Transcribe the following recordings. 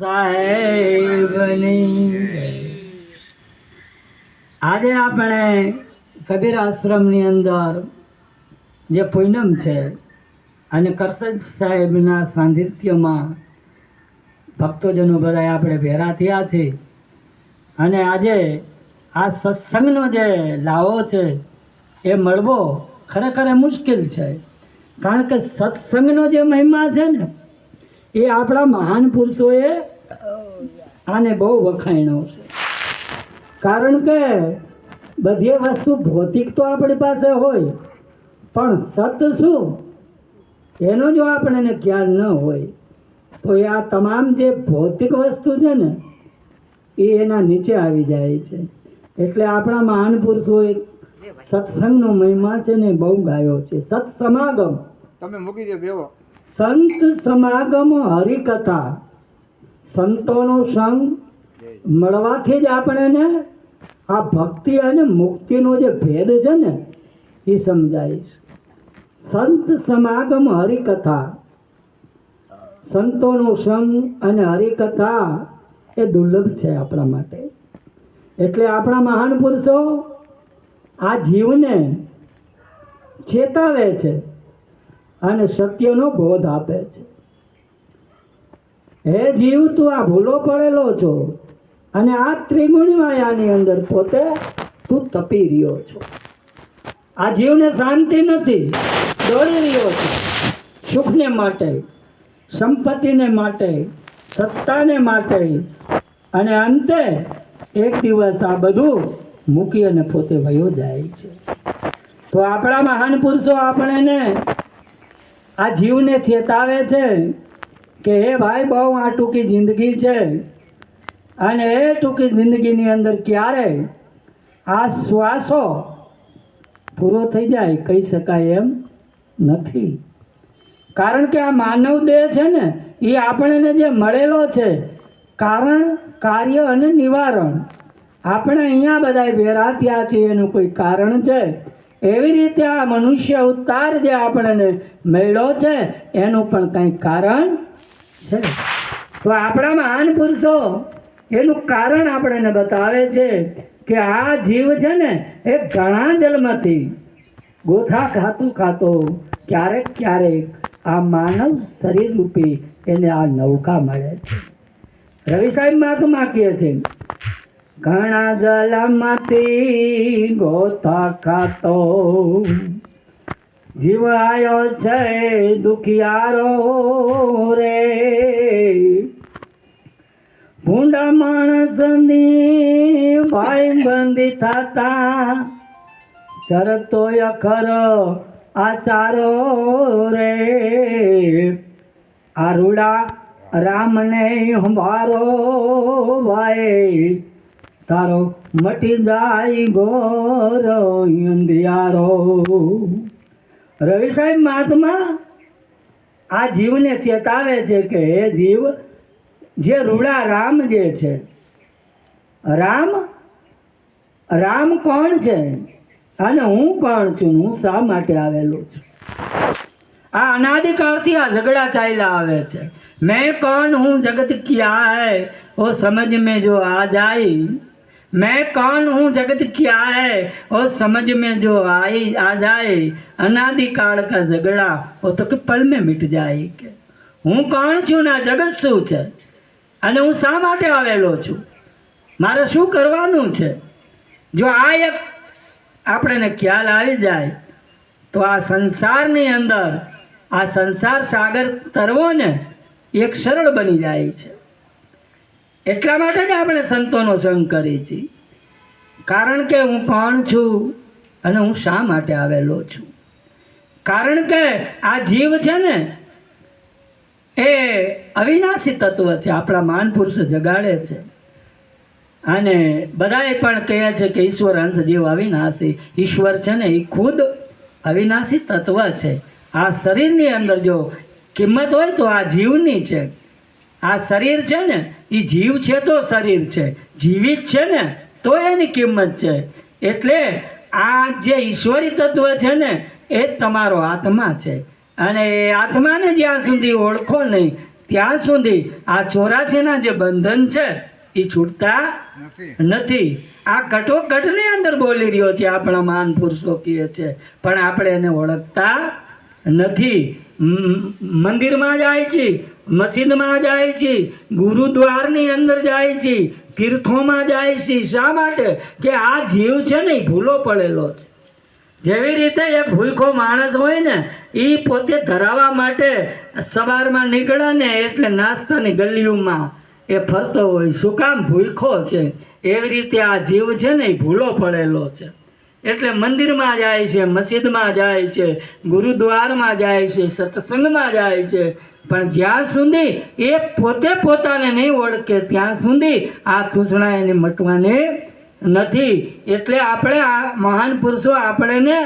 સાહેબની આજે આપણે કબીર આશ્રમની અંદર જે પૂનમ છે અને કરસદ સાહેબના સાનિધ્યમાં ભક્તોજનો બધા આપણે ભેગા થયા છે અને આજે આ સત્સંગનો જે લાવો છે એ મળવો ખરેખર મુશ્કેલ છે, કારણ કે સત્સંગનો જે મહિમા છે ને એ આપણા મહાન પુરુષોએ આને બહુ વખાણ્યો છે. કારણ કે બધી વસ્તુ ભૌતિક તો આપણી પાસે હોય, પણ સત શું એનો જો આપણને ખ્યાલ ન હોય તો એ આ તમામ જે ભૌતિક વસ્તુ છે ને એ એના નીચે આવી જાય છે. એટલે આપણા મહાન પુરુષોએ સત્સંગનો મહિમા છે ને બહુ ગાયો છે. સત સમાગમ તમે મૂકી દો બેવો. સંત સમાગમ હરિકથા, સંતોનો સંગ મળવાથી જ આપણને આ ભક્તિ અને મુક્તિનો જે ભેદ છે ને એ સમજાય. સંત સમાગમ હરિકથા, સંતોનો સંગ અને હરિકથા એ દુર્લભ છે આપણા માટે. એટલે આપણા મહાન પુરુષો આ જીવને ચેતાવે છે અને સત્યનો બોધ આપે છે. હે જીવ, તું આ ભૂલો પડેલો છો અને આ ત્રિગુણી માયાની અંદર પોતે તું તપી રહ્યો છો. આ જીવને શાંતિ નથી, દોડી રહ્યો છે સુખને માટે, સંપત્તિને માટે, સત્તાને માટે, અને અંતે એક દિવસ આ બધું મૂકી અને પોતે વયો જાય છે. તો આપણા મહાન પુરુષો આપણને આ જીવને ચેતાવે છે કે હે ભાઈ, બહુ આ ટૂંકી જિંદગી છે અને એ ટૂંકી જિંદગીની અંદર ક્યારે આ શ્વાસો પૂરો થઈ જાય કહી શકાય એમ નથી. કારણ કે આ માનવ દેહ છે ને એ આપણને જે મળેલો છે કારણ, કાર્ય અને નિવારણ, આપણે અહીંયા બધા ભેરા થયા છીએ એનું કોઈ કારણ છે. એવી રીતે આ મનુષ્ય અવતાર જે આપણને મળ્યો છે એનું પણ કંઈક કારણ છે. તો આપણા મહાન પુરુષો એનું કારણ આપણને બતાવે છે કે આ જીવ છે ને એ ઘણા જન્મથી ગોથા ખાતું ખાતો ક્યારેક ક્યારેક આ માનવ શરીર રૂપી એને આ નૌકા મળે છે. રવિ સાહેબ મહાત્મા કહે છે, ઘણા જલમથી ગોથા ખાતો જીવ આયો છે દુખિયારો રે, ભૂંડા માણસની ભાઈ બંધી થતા ચરતો અખર આચારો રે, આરુડા રામને હંભારો ભાઈ તારો મટી જાય ઘોર અંધિયારો. રવિ સાહેબ મહાત્મા આ જીવને ચેતાવે છે કે હે જીવ, જે રૂડા રામ જે છે, રામ કોણ છે અને હું કોણ છું, હું શા માટે આવેલો છું. આ અનાદિકાળથી આ ઝઘડા ચાલ્યા આવે છે. मैं कौन हूँ जगत क्या है वो समझ में जो आ जाए, मैं कौन हूँ जगत क्या है वो समझ में जो आ जाए, अनादिकाल का झगड़ा वो तो कि पल में मिट जाए. કે હું કોણ છું ને જગત શું છે અને હું શા માટે આવેલો છું, મારે શું કરવાનું છે. જો આ એક આપણને ખ્યાલ આવી જાય તો આ સંસારની અંદર આ સંસાર સાગર તરવો ને એક સરળ બની જાય છે. એટલા માટે જ આપણે સંતોનો સંગ કરીએ છીએ, કારણ કે હું કોણ છું અને હું શા માટે આવેલો છું. કારણ કે આ જીવ છે ને એ અવિનાશી તત્વ છે, આપણા મહાન પુરુષ જગાડે છે. અને બધાએ પણ કહે છે કે ઈશ્વર અંશ જીવ અવિનાશી. ઈશ્વર છે ને એ ખુદ અવિનાશી તત્વ છે. આ શરીરની અંદર જો કિંમત હોય તો આ જીવની છે. આ શરીર છે ને એ જીવ છે તો શરીર છે, જીવિત છે ને તો એની કિંમત છે. એટલે આ જે ઈશ્વરી તત્વ છે ને એ તમારો આત્મા છે અને એ આત્માને જ્યાં સુધી ઓળખો નહીં ત્યાં સુધી આ 84ના જે બંધન છે એ છૂટતા નથી. આ કટોકટની અંદર બોલી રહ્યો છે આપણા મહાન પુરુષો કહે છે, પણ આપણે એને ઓળખતા નથી. મંદિરમાં જાય છે, મસ્જિદમાં જાય છે, ગુરુદ્વારની અંદર જાય છે, તીર્થોમાં જાય છે. શા માટે? કે આ જીવ છે ને એ ભૂલો પડેલો છે. જેવી રીતે એક ભૂખો માણસ હોય ને, એ પોતે ધરાવવા માટે સવારમાં નીકળે ને એટલે નાસ્તાની ગલીઓમાં એ ફરતો હોય. શું કામ? ભૂખો છે. એવી રીતે આ જીવ છે ને એ ભૂલો પડેલો છે. એટલે મંદિરમાં જાય છે, મસ્જિદમાં જાય છે, ગુરુદ્વારમાં જાય છે, સત્સંગમાં જાય છે, પણ જ્યાં સુધી એ પોતે પોતાને નહીં ઓળખે ત્યાં સુધી આ તૂષણા એને મટવાની નથી. એટલે આપણે આ મહાન પુરુષો આપણને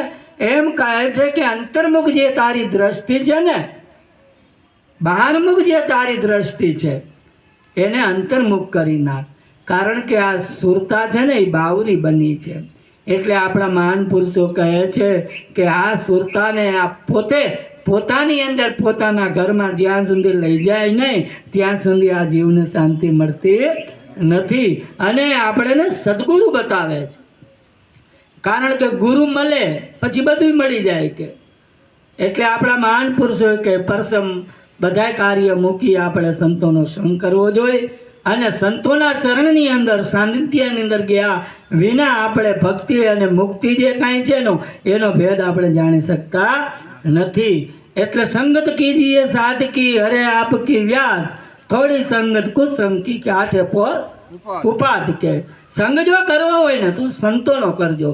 એમ કહે છે કે અંતર્મુખ જે તારી દ્રષ્ટિ છે ને, બહારમુખ જે તારી દ્રષ્ટિ છે એને અંતર્મુખ કરી નાખ. કારણ કે આ સુરતા છે ને એ બાવરી બની છે. એટલે આપણા મહાન પુરુષો કહે છે કે આ સુરતાને આ પોતે પોતાની અંદર પોતાના ઘરમાં જ્યાં સુધી લઈ જાય નહીં ત્યાં સુધી આ જીવને શાંતિ મળતી નથી. અને આપણને સદગુરુ બતાવે છે. કારણ કે ગુરુ મળે પછી બધું મળી જાય કે. એટલે આપણા મહાન પુરુષો કે પરસમ બધા કાર્ય મૂકી આપણે સંતોનો સંગ કરવો જોઈએ. અને સંતોના ચરણની અંદર સાનિધ્યની અંદર ગયા વિના આપણે ભક્તિ અને મુક્તિ જે કાંઈ છે એનો ભેદ આપણે જાણી શકતા નથી. એટલે સંગત કીજીએ સાધકી હરે આપકી વ્યાસ, થોડી સંગત કુસંગ કી કે આઠે પોર ઉપાધ કે. સંગ જો કરવો હોય ને તો સંતોનો કરજો.